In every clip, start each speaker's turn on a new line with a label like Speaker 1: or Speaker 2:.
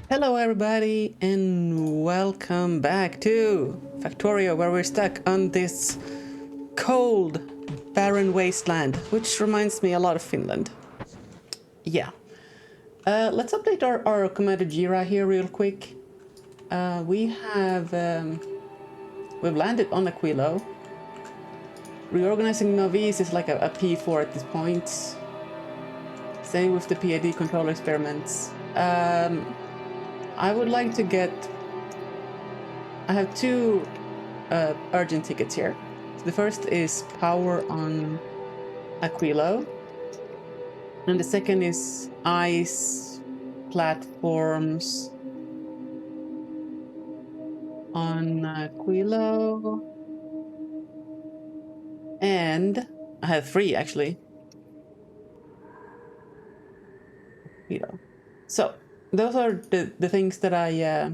Speaker 1: Hello everybody and welcome back to Factorio, where we're stuck on this cold, barren wasteland, which reminds me a lot of Finland. Yeah. Let's update our Commander Jira here real quick. We've landed on Aquilo. Reorganizing Novice is like a P4 at this point. Same with the PID controller experiments. I would like to get... I have two urgent tickets here. So the first is power on Aquilo. And the second is ice platforms on Aquilo. And I have three actually. Aquilo. So those are the things that I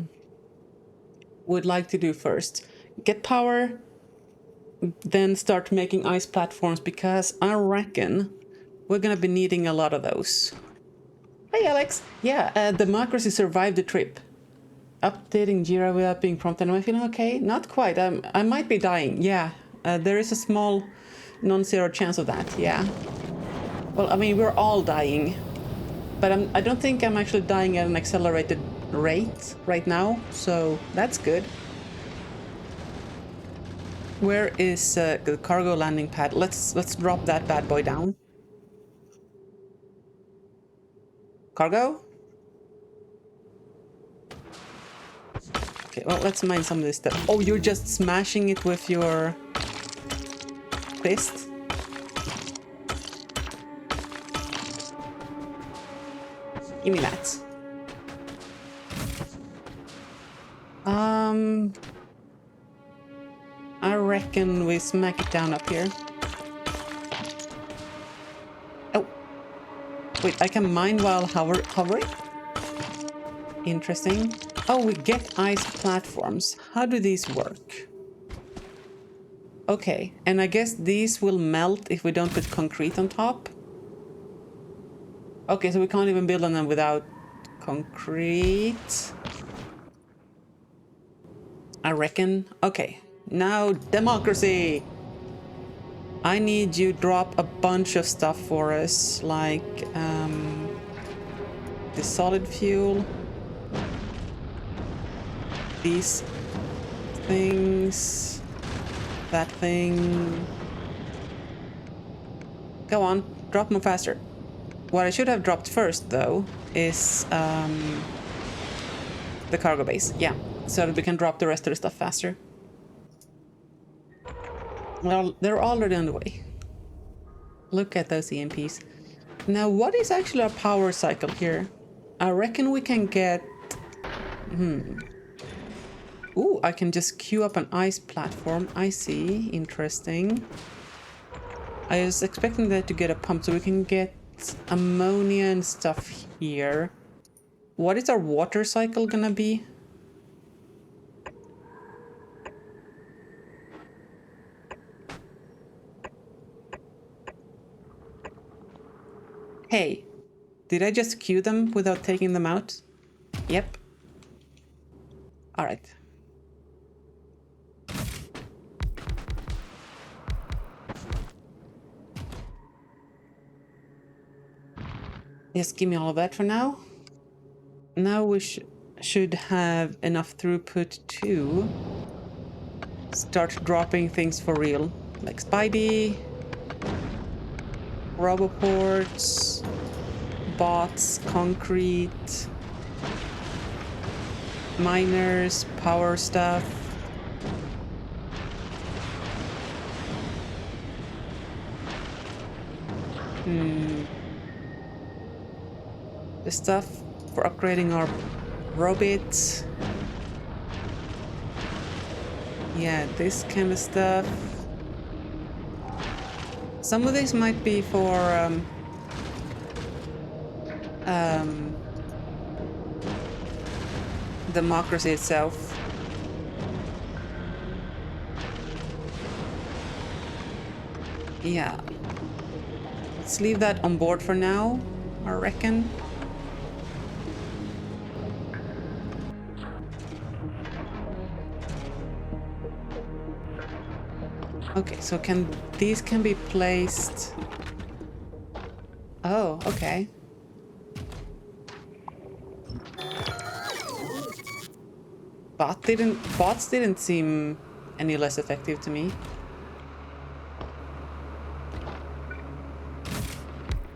Speaker 1: would like to do first. Get power, then start making ice platforms, because I reckon we're gonna be needing a lot of those. Hey Alex! Yeah, democracy survived the trip. Updating Jira without being prompted. Am I feeling okay? Not quite. I might be dying. Yeah, there is a small non-zero chance of that. Yeah. Well, I mean, we're all dying. But I don't think I'm actually dying at an accelerated rate right now, so that's good. Where is the cargo landing pad? Let's drop that bad boy down. Cargo? Okay, well, let's mine some of this stuff. Oh, you're just smashing it with your fist? Give me that. I reckon we smack it down up here. Oh. Wait, I can mine while hovering? Interesting. Oh, we get ice platforms. How do these work? Okay, and I guess these will melt if we don't put concrete on top. Okay, so we can't even build on them without concrete. I reckon. Okay, now democracy! I need you to drop a bunch of stuff for us, like the solid fuel, these things, that thing. Go on, drop them faster. What I should have dropped first, though, is the cargo base. Yeah, so that we can drop the rest of the stuff faster. Well, they're already on the way. Look at those EMPs. Now, what is actually our power cycle here? I reckon we can get... Ooh, I can just queue up an ice platform. I see. Interesting. I was expecting that to get a pump, so we can get ammonia and stuff here. What is our water cycle gonna be? Hey, did I just queue them without taking them out? Yep. All right. Just give me all of that for now. Now we should have enough throughput to start dropping things for real. Like Spidey, Roboports, bots, concrete, miners, power stuff. The stuff for upgrading our robots. Yeah, this kind of stuff. Some of these might be for democracy itself. Yeah. Let's leave that on board for now, I reckon. Okay, so these can be placed... Oh, okay. Bots didn't seem any less effective to me.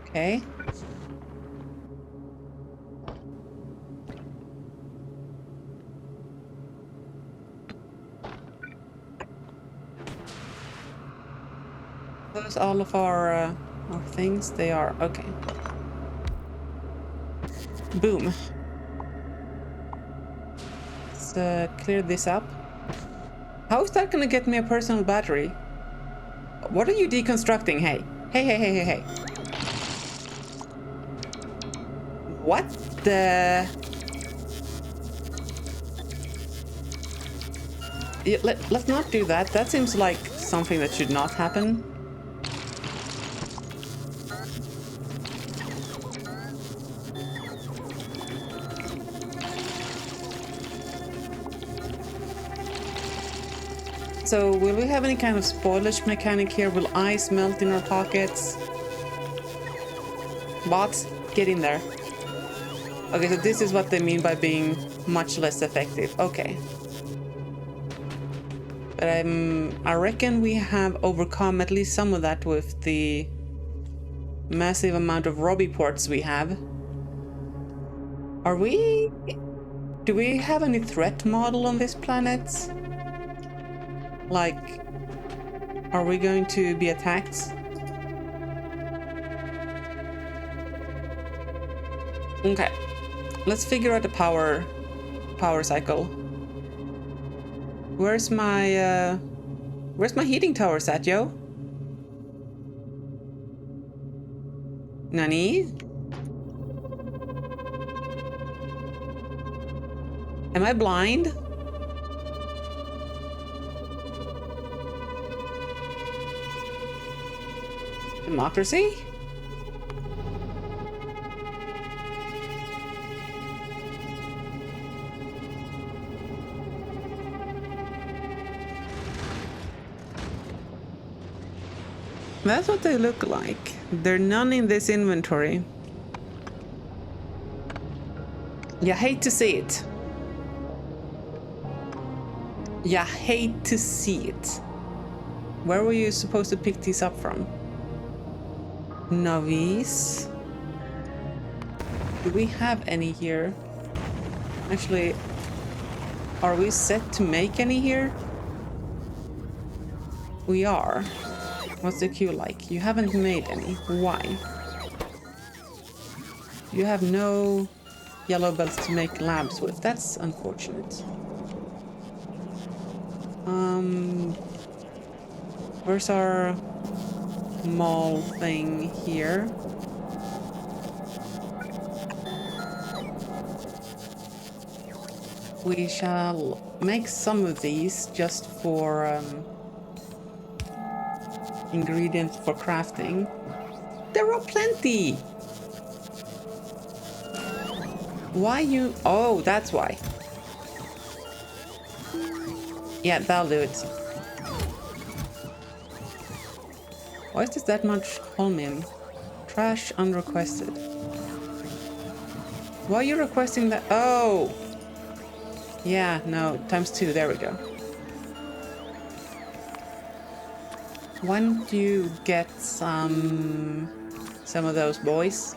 Speaker 1: Okay. Those all of our things, they are okay. Boom. Let's clear this up. How is that gonna get me a personal battery? What are you deconstructing? Hey. Hey. What the... Yeah, let's not do that. That seems like something that should not happen. So, will we have any kind of spoilage mechanic here? Will ice melt in our pockets? Bots, get in there. Okay, so this is what they mean by being much less effective. Okay. But I reckon we have overcome at least some of that with the massive amount of Robbie ports we have. Are we... Do we have any threat model on this planet? Like, are we going to be attacked? Okay, let's figure out the power cycle. Where's my heating tower at, yo? Nani? Am I blind? Democracy? That's what they look like. There are none in this inventory. You hate to see it. You hate to see it. Where were you supposed to pick these up from? Novice. Do we have any here? Actually, are we set to make any here? We are. What's the queue like? You haven't made any. Why? You have no yellow belts to make labs with. That's unfortunate. Where's our mall thing here? We shall make some of these just for ingredients for crafting. There are plenty! Why you... Oh, that's why. Yeah, that'll do it. Why is this that much chromium? Trash unrequested. Why are you requesting that? Oh! Yeah, no, ×2, there we go. Why don't you get some of those boys?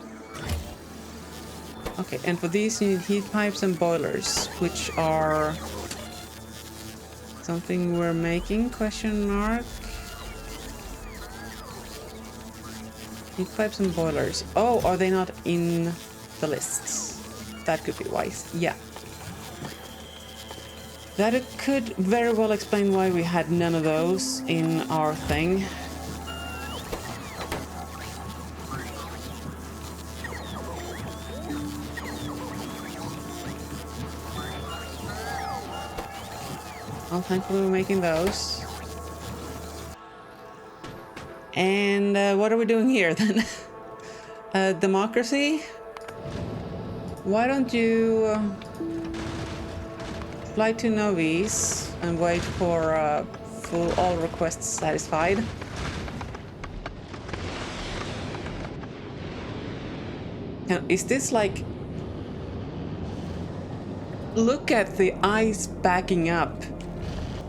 Speaker 1: Okay, and for these you need heat pipes and boilers, which are something we're making, question mark. Heat pipes and boilers. Oh, are they not in the lists? That could be wise. Yeah. That it could very well explain why we had none of those in our thing. Well, thankfully we're making those. And what are we doing here then? Democracy? Why don't you fly to Novice and wait for successful. All requests satisfied. Now, is this like... Look at the ice backing up.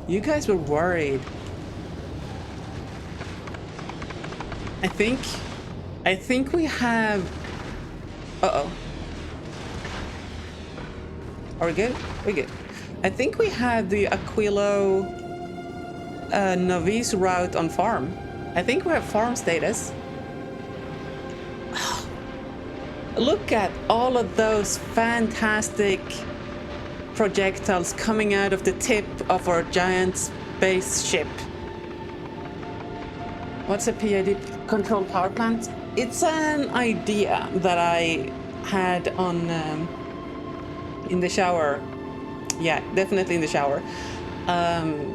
Speaker 1: You guys were worried. I think we have... Uh-oh. Are we good? We're good. I think we had the Aquilo novice route on farm. I think we have farm status. Look at all of those fantastic projectiles coming out of the tip of our giant spaceship. What's a PID controlled power plant? It's an idea that I had on in the shower. Yeah, definitely in the shower.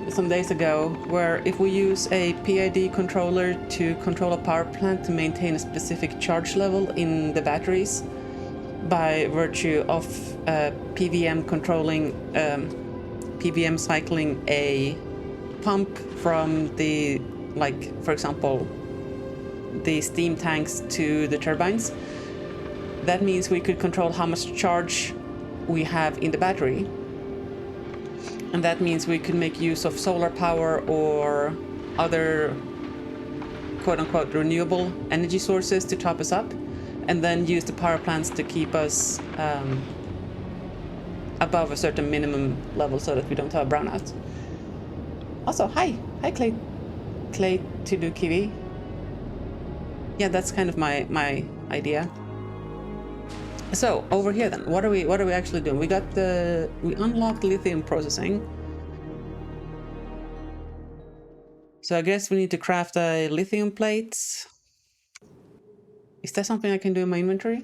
Speaker 1: Some days ago, where if we use a PID controller to control a power plant to maintain a specific charge level in the batteries, by virtue of PVM controlling, PVM cycling a pump from the, like, for example, the steam tanks to the turbines, that means we could control how much charge we have in the battery. And that means we could make use of solar power or other quote-unquote renewable energy sources to top us up, and then use the power plants to keep us above a certain minimum level so that we don't have a brownout. Also, hi Clay to do Kiwi. Yeah, that's kind of my idea. So over here then, what are we actually doing? We unlocked lithium processing. So I guess we need to craft a lithium plate. Is that something I can do in my inventory?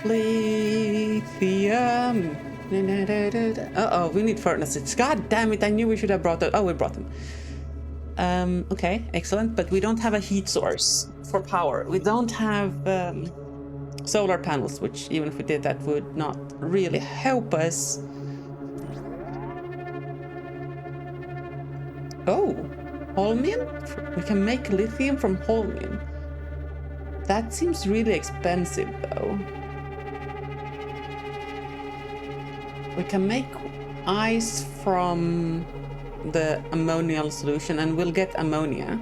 Speaker 1: Lithium. Uh-oh, we need furnaces. God damn it, I knew we should have brought that. Oh, we brought them. Okay, excellent, but we don't have a heat source for power. We don't have solar panels, which even if we did, that would not really help us. Oh, holmium? We can make lithium from holmium. That seems really expensive, though. We can make ice from the ammonial solution, and we'll get ammonia.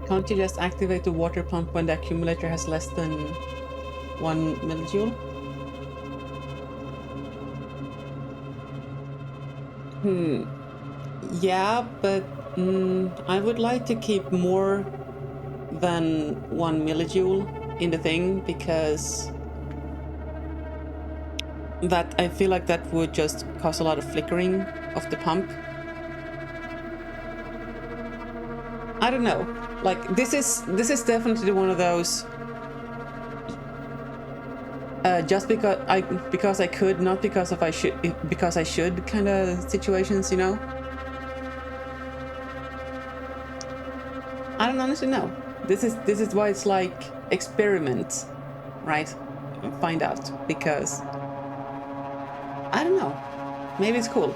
Speaker 1: Can't you just activate the water pump when the accumulator has less than 1 millijoule? Yeah, but I would like to keep more than 1 millijoule in the thing, because that I feel like that would just cause a lot of flickering of the pump. I don't know. Like, this is definitely one of those just because I could, not because I should kind of situations, you know. I don't honestly know. This is why it's like experiment, right? Find out, because I don't know. Maybe it's cool.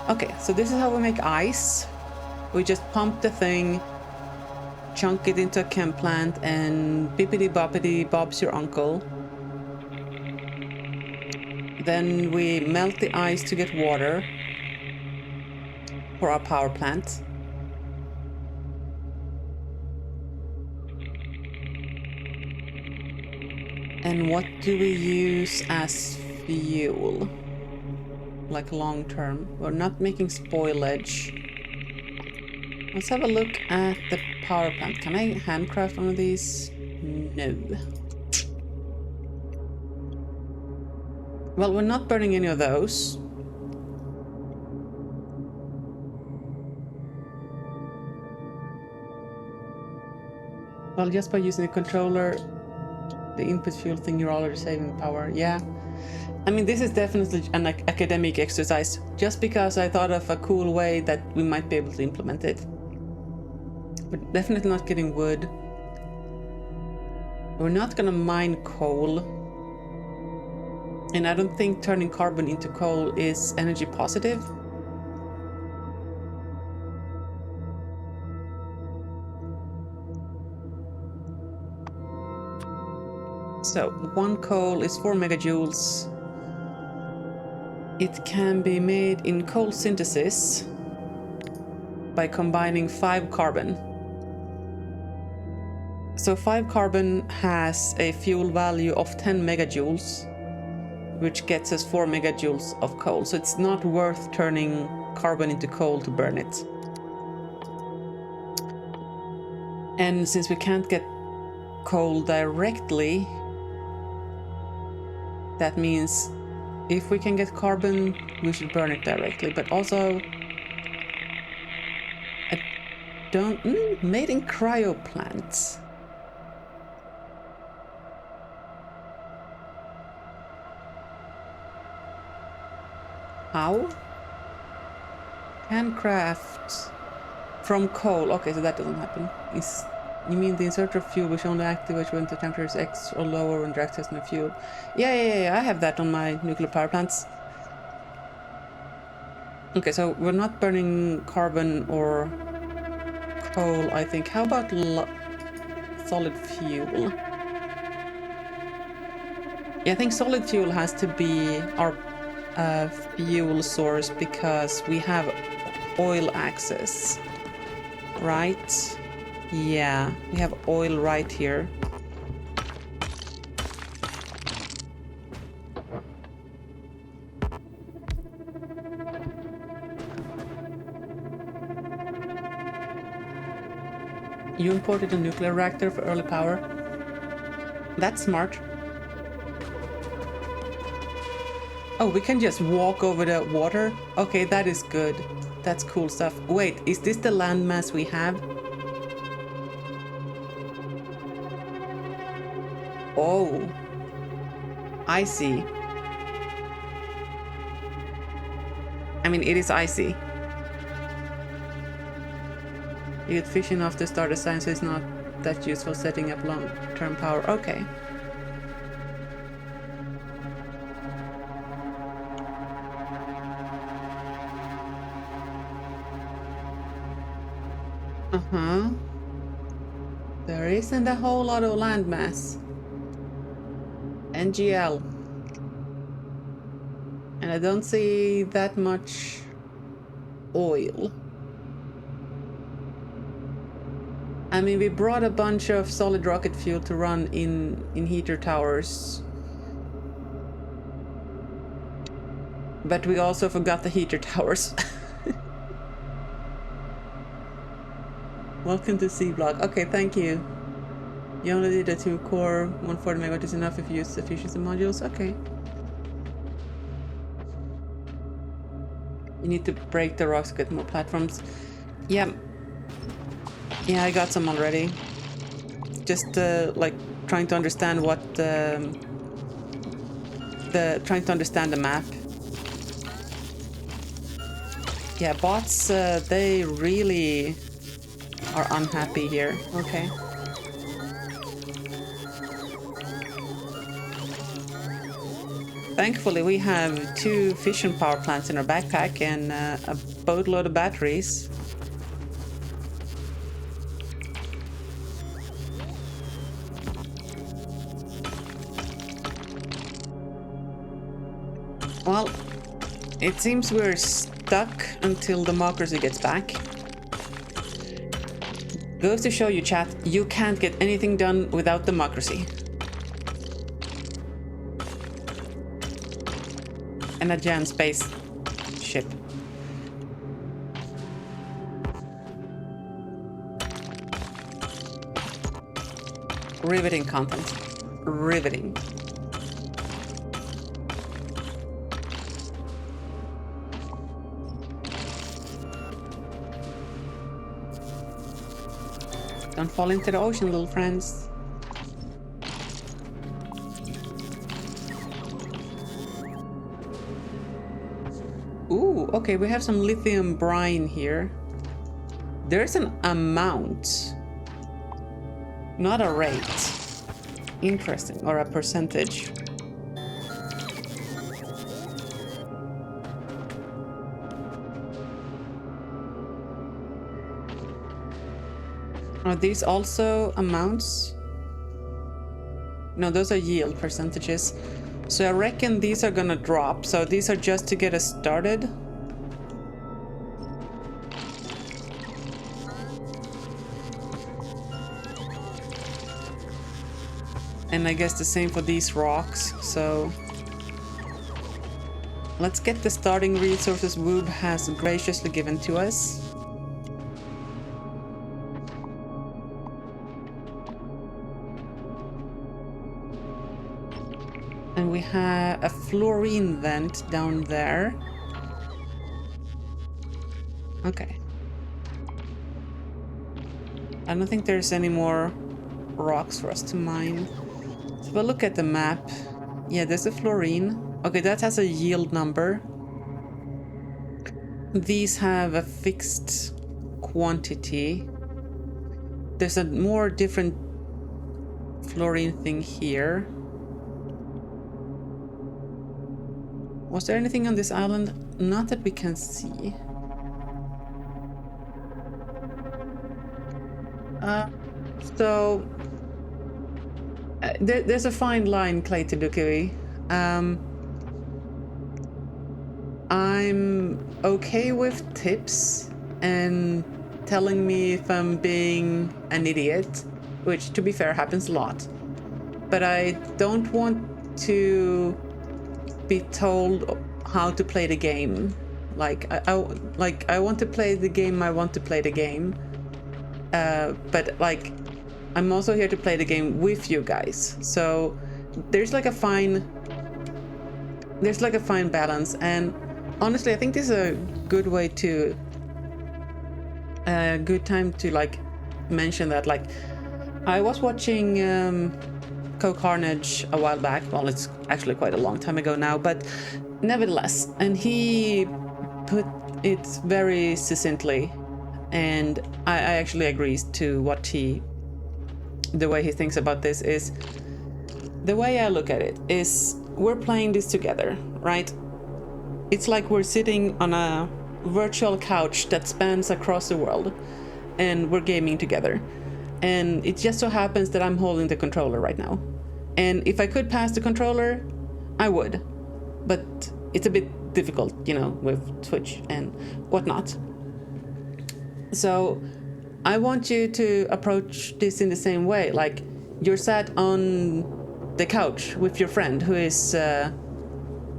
Speaker 1: Okay, so this is how we make ice. We just pump the thing, chunk it into a chem plant, and bippity boppity bob's your uncle. Then we melt the ice to get water for our power plant. And what do we use as fuel? Like long term. We're not making spoilage. Let's have a look at the power plant. Can I handcraft one of these? No. Well, we're not burning any of those. Well, just by using the controller, the input fuel thing, you're already saving power. Yeah. I mean, this is definitely an academic exercise, just because I thought of a cool way that we might be able to implement it. But definitely not getting wood. We're not gonna mine coal. And I don't think turning carbon into coal is energy positive. So 1 coal is 4 megajoules. It can be made in coal synthesis by combining 5 carbon. So 5 carbon has a fuel value of 10 megajoules, which gets us 4 megajoules of coal. So it's not worth turning carbon into coal to burn it. And since we can't get coal directly, that means if we can get carbon, we should burn it directly. But also, I don't... made in cryo plants. How? Handcraft from coal. Okay, so that doesn't happen. You mean the inserter of fuel which only activates when the temperature is X or lower when direct testing the fuel? Yeah, I have that on my nuclear power plants. Okay, so we're not burning carbon or coal, I think. How about solid fuel? Yeah, I think solid fuel has to be our fuel source because we have oil access, right? Yeah, we have oil right here. You imported a nuclear reactor for early power. That's smart. Oh, we can just walk over the water? Okay, that is good. That's cool stuff. Wait, is this the landmass we have? Oh, I see. I mean, it is icy. You get fission off the star design, so it's not that useful setting up long-term power. Okay. Uh-huh. There isn't a whole lot of landmass. NGL. And I don't see that much oil. I mean, we brought a bunch of solid rocket fuel to run in heater towers. But we also forgot the heater towers. Welcome to C block. Okay, thank you. You only did a 2-core, 140 megawatt is enough if you use efficiency modules. Okay. You need to break the rocks to get more platforms. Yeah. Yeah, I got some already. Just like trying to understand what trying to understand the map. Yeah, bots, they really are unhappy here. Okay. Thankfully, we have 2 fission power plants in our backpack and a boatload of batteries. Well, it seems we're stuck until democracy gets back. Goes to show you, chat, you can't get anything done without democracy. And a giant space ship. Riveting content. Riveting. Don't fall into the ocean, little friends. Ooh, okay, we have some lithium brine here. There's an amount, not a rate. Interesting. Or a percentage. Are these also amounts? No, those are yield percentages. So I reckon these are gonna drop. So these are just to get us started. And I guess the same for these rocks, so... Let's get the starting resources Woob has graciously given to us. And we have a fluorine vent down there. Okay. I don't think there's any more rocks for us to mine. So if I look at the map, yeah, there's a fluorine. Okay, that has a yield number. These have a fixed quantity. There's a more different fluorine thing here. Was there anything on this island? Not that we can see. There's a fine line, Clay Tidukui. I'm okay with tips and telling me if I'm being an idiot, which, to be fair, happens a lot. But I don't want to be told how to play the game. Like I want to play the game. I want to play the game. But like, I'm also here to play the game with you guys. So there's like a fine balance. And honestly, I think this is a good way to good time to like mention that. Like, I was watching Carnage a while back. Well, it's actually quite a long time ago now, but nevertheless, and he put it very succinctly, and I actually agree to what the way he thinks about this is, the way I look at it is, we're playing this together, right? It's like we're sitting on a virtual couch that spans across the world, and we're gaming together. And it just so happens that I'm holding the controller right now. And if I could pass the controller, I would. But it's a bit difficult, you know, with Twitch and whatnot. So I want you to approach this in the same way. Like, you're sat on the couch with your friend who is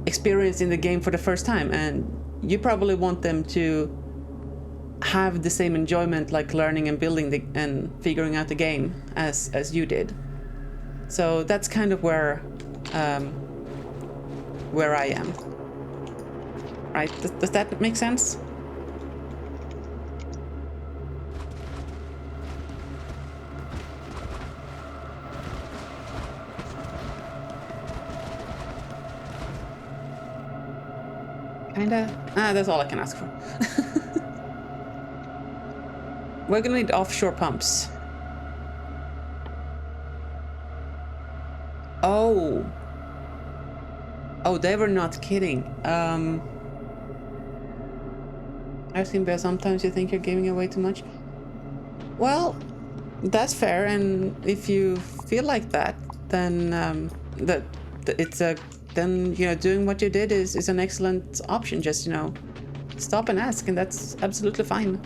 Speaker 1: experiencing the game for the first time, and you probably want them to have the same enjoyment, like learning and building and figuring out the game as you did. So that's kind of where I am. Right? Does that make sense? Kinda. That's all I can ask for. We're gonna need offshore pumps. Oh, they were not kidding. I've seen Bear, sometimes you think you're giving away too much. Well, that's fair, and if you feel like that, then then, you know, doing what you did is an excellent option. Just, you know, stop and ask, and that's absolutely fine.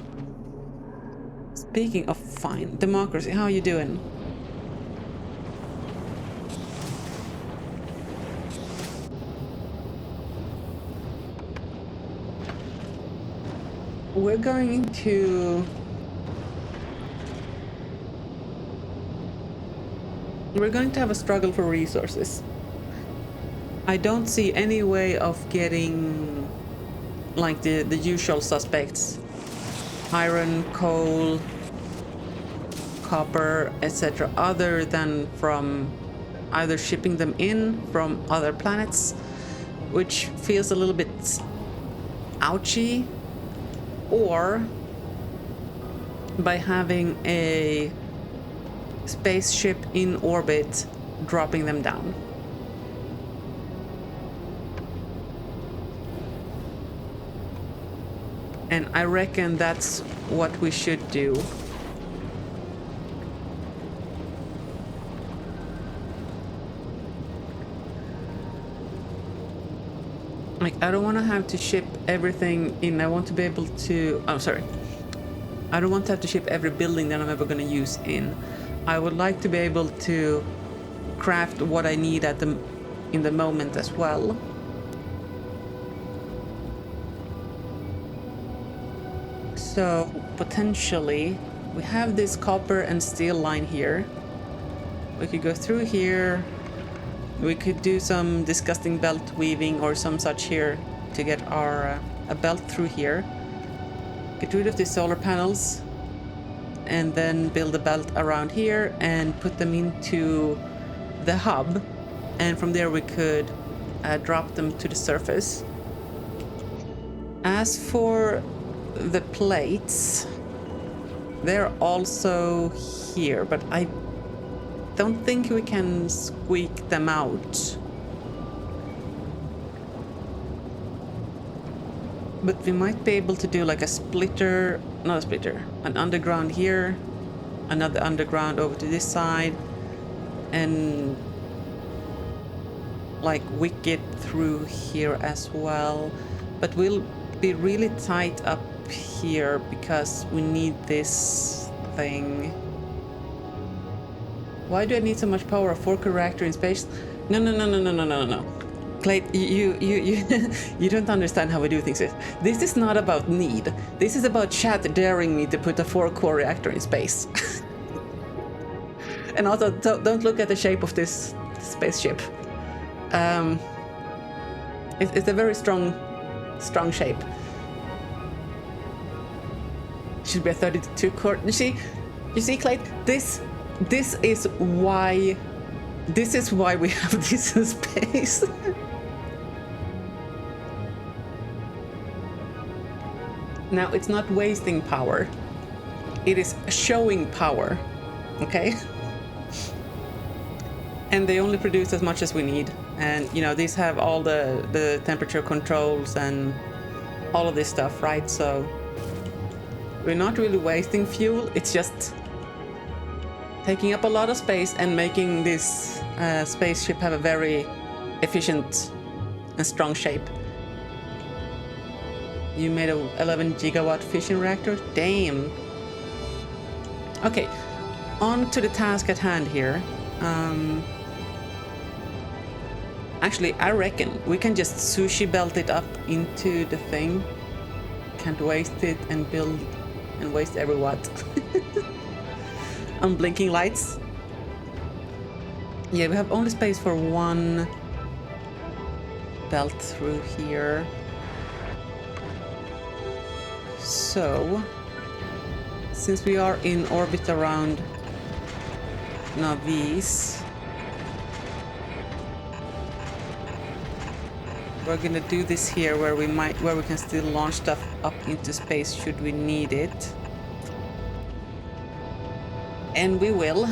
Speaker 1: Speaking of fine, democracy, how are you doing? We're going to have a struggle for resources. I don't see any way of getting like the usual suspects: iron, coal, copper, etc., other than from either shipping them in from other planets, which feels a little bit ouchy, or by having a spaceship in orbit dropping them down. And I reckon that's what we should do. Like, I don't want to have to ship everything in. I want to be able to... Oh, sorry. I don't want to have to ship every building that I'm ever going to use in. I would like to be able to craft what I need at in the moment as well. So, potentially, we have this copper and steel line here. We could go through here. We could do some disgusting belt weaving or some such here to get our a belt through here. Get rid of the solar panels and then build a belt around here and put them into the hub. And from there we could drop them to the surface. As for the plates, they're also here, but I don't think we can squeak them out. But we might be able to do like a splitter, not a splitter, an underground here, another underground over to this side, and like wick it through here as well. But we'll be really tight up here because we need this thing. Why do I need so much power? A 4-core reactor in space? No. Clay, you don't understand how we do things. This is not about need. This is about chat daring me to put a 4-core reactor in space. And also, don't look at the shape of this spaceship. It's a very strong shape. Should be a 32 core. You see, Clay, this is why we have this in space. Now, it's not wasting power. It is showing power, okay? And they only produce as much as we need. And, you know, these have all the temperature controls and all of this stuff, right? So we're not really wasting fuel. It's just taking up a lot of space and making this spaceship have a very efficient and strong shape. You made a 11 gigawatt fission reactor? Damn. Okay, on to the task at hand here. Actually, I reckon we can just sushi belt it up into the thing. Can't waste it and build and waste every watt. On blinking lights. Yeah, we have only space for one belt through here. So, since we are in orbit around Navis, we're gonna do this here where we can still launch stuff up into space should we need it. And we will,